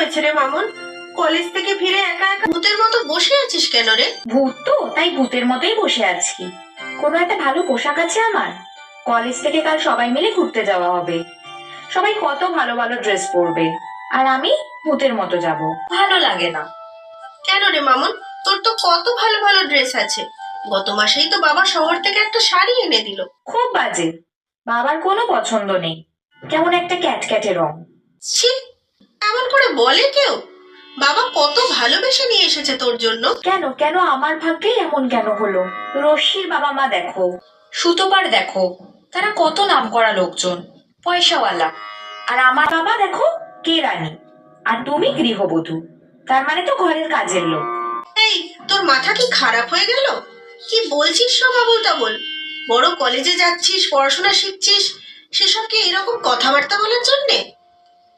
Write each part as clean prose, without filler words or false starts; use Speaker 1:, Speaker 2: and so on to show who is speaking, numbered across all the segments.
Speaker 1: হয়েছে রে মামুন? কলেজ থেকে ফিরে একা একা ভূতের মতো বসে আছিস কেন রে?
Speaker 2: ভূত তো, তাই ভূতের মতোই বসে আছি। কোনো একটা ভালো পোশাক আছে আমার? কলেজ থেকে কাল সবাই মিলে ঘুরতে যাওয়া হবে। সবাই কত ভালো ভালো ড্রেস পরবে, আর আমি ভূতের মতো যাব। ভালো লাগে না।
Speaker 1: কেন রে মামুন, তোর তো কত ভালো ভালো ড্রেস আছে। গত মাসেই তো বাবা শহর থেকে একটা শাড়ি এনে দিল।
Speaker 2: খুব বাজে, বাবার কোনো পছন্দ নেই, কেমন একটা ক্যাটক্যাটে রং।
Speaker 1: ছি, এমন করে বলে কেউ? বাবা কত ভালোবেসে নিয়ে এসেছে তোর জন্য।
Speaker 2: কেন কেন আমার ভাগ্যে এমন কেন হলো? রশ্মির বাবা মা দেখো, সুতোপার দেখো, তারা কত নামকরা লোকজন, পয়সাওয়ালা। আর আমার বাবা দেখো, কেরানি, আর তুমি গৃহবধূ, তার মানে তো ঘরের কাজের লোক।
Speaker 1: এই, তোর মাথা কি খারাপ হয়ে গেল? কি বলছিস সব আবোল তাবোল? বড় কলেজে যাচ্ছিস, পড়াশোনা শিখছিস, সেসব কি এরকম কথাবার্তা বলার জন্যে?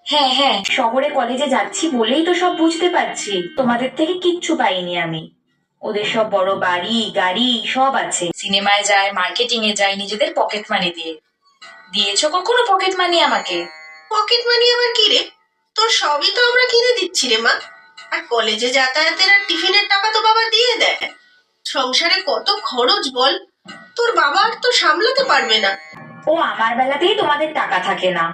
Speaker 2: হ্যাঁ হ্যাঁ, শহরে কলেজে যাচ্ছি বলেই তো সব বুঝতে পারছি। তোমাদের থেকে কিচ্ছু পাইনি আমি। ওদের সব বড় বাড়ি গাড়ি সব আছে, সিনেমায় যায়, মার্কেটিং এ যায় নিজেদের পকেট মানি দিয়ে। দিয়েছো কখনো পকেট মানি আমাকে?
Speaker 1: পকেট মানি আবার কি রে? তোর সবই তো আমরা কিনে দিচ্ছি রে মা। আর কলেজে যাতায়াতের আর টিফিনের টাকা তো বাবা দিয়ে দেয়। সংসারে কত খরচ বল, তোর বাবা আর তো সামলাতে পারবে না।
Speaker 2: ও আমার বেলাতেই তোমাদের টাকা থাকে না,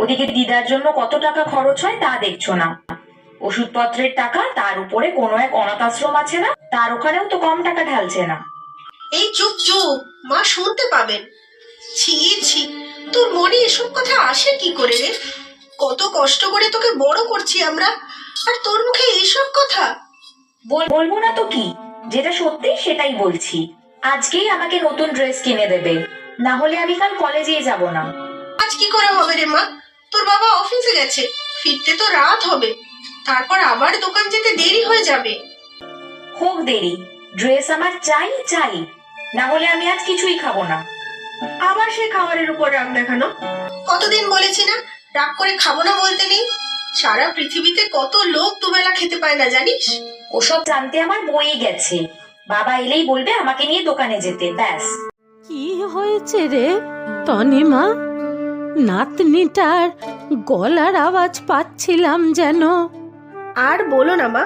Speaker 2: ওদিকে দিদার জন্য কত টাকা খরচ হয় তা দেখছো না। ওষুধপত্রের টাকা, তার উপরে কোনো এক অনাথ আশ্রম আছে না, তার ওখানেও তো কম টাকা ঢালছে না।
Speaker 1: এই চুপ চুপ, মা শুনতে পাবেন। ছি ছি, তোর মনে এসব কথা আসে কি করে রে? কত কষ্ট করে তোকে বড় করছি আমরা, আর তোর মুখে এইসব কথা?
Speaker 2: বলবো না তো কি, যেটা সত্যি সেটাই বলছি। আজকেই আমাকে নতুন ড্রেস কিনে দেবে, না হলে আমি কাল কলেজেই যাব না।
Speaker 1: আজ কি করে হবে রে মা? তোর বাবা অফিসে গেছে, ফিরতে তো রাত হবে, তারপর আবার দোকান যেতে দেরি হয়ে যাবে।
Speaker 2: হোক দেরি, ড্রেস আমার চাই চাই, না হলে আমি আজ কিছুই খাবো না।
Speaker 1: আবার সে খাবারের উপর রাগ দেখানো? কতদিন বলেছি না, রাগ করে খাবো না বলতে নেই। সারা পৃথিবীতে কত লোক দুবেলা খেতে পায় না জানিস?
Speaker 2: ওসব জানতে আমার বয়ে গেছে, বাবা এলেই বলবে আমাকে নিয়ে দোকানে যেতে, ব্যাস।
Speaker 3: কি হয়েছে রে তনিমা? নাতনিটার গলার আওয়াজ পাচ্ছিলাম যেন।
Speaker 1: আর বলো না মা,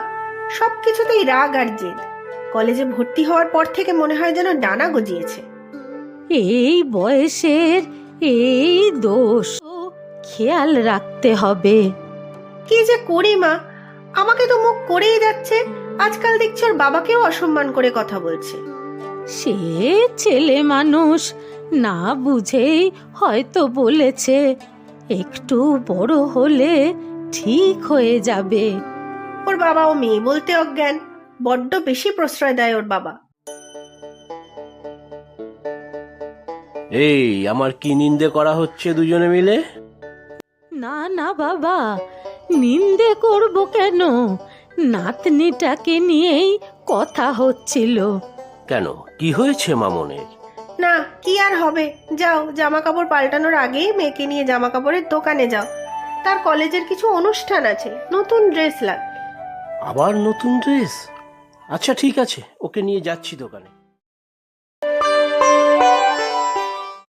Speaker 1: সবকিছুতেই রাগ আর জেদ। কলেজে ভর্তি হওয়ার পর থেকে মনে হয় যেন ডানা গজিয়েছে।
Speaker 3: এই বয়সের এই দোষ তো খেয়াল রাখতে হবে।
Speaker 1: কি যে করি মা, আমাকে তো মুখ করেই যাচ্ছে। আজকাল দেখছি ওর বাবাকেও অসম্মান করে কথা বলছে।
Speaker 3: সে ছেলে মানুষ, না বুঝেই হয়তো বলেছে। একটু বড় হলে ঠিক হয়ে যাবে।
Speaker 1: ওর বাবাও মেয়ে বলতে অজ্ঞান, বড্ড বেশি প্রশ্রয় দেয় ওর বাবা।
Speaker 4: এই আমার কি নিন্দে করা হচ্ছে দুজনে মিলে?
Speaker 3: না না বাবা, নিন্দে করব কেন? নাতনিটাকে নিয়েই কথা হচ্ছিল।
Speaker 4: কেন, কি হয়েছে মামনের?
Speaker 1: না, কি আর হবে, যাও জামা কাপড় পাল্টানোর আগেই মেয়েকে নিয়ে জামা কাপড়ের দোকানে যাও। তার কলেজের কিছু অনুষ্ঠান আছে, নতুন ড্রেস লাগবে।
Speaker 4: আবার নতুন ড্রেস? আচ্ছা ঠিক আছে, ওকে নিয়ে যাচ্ছি দোকানে।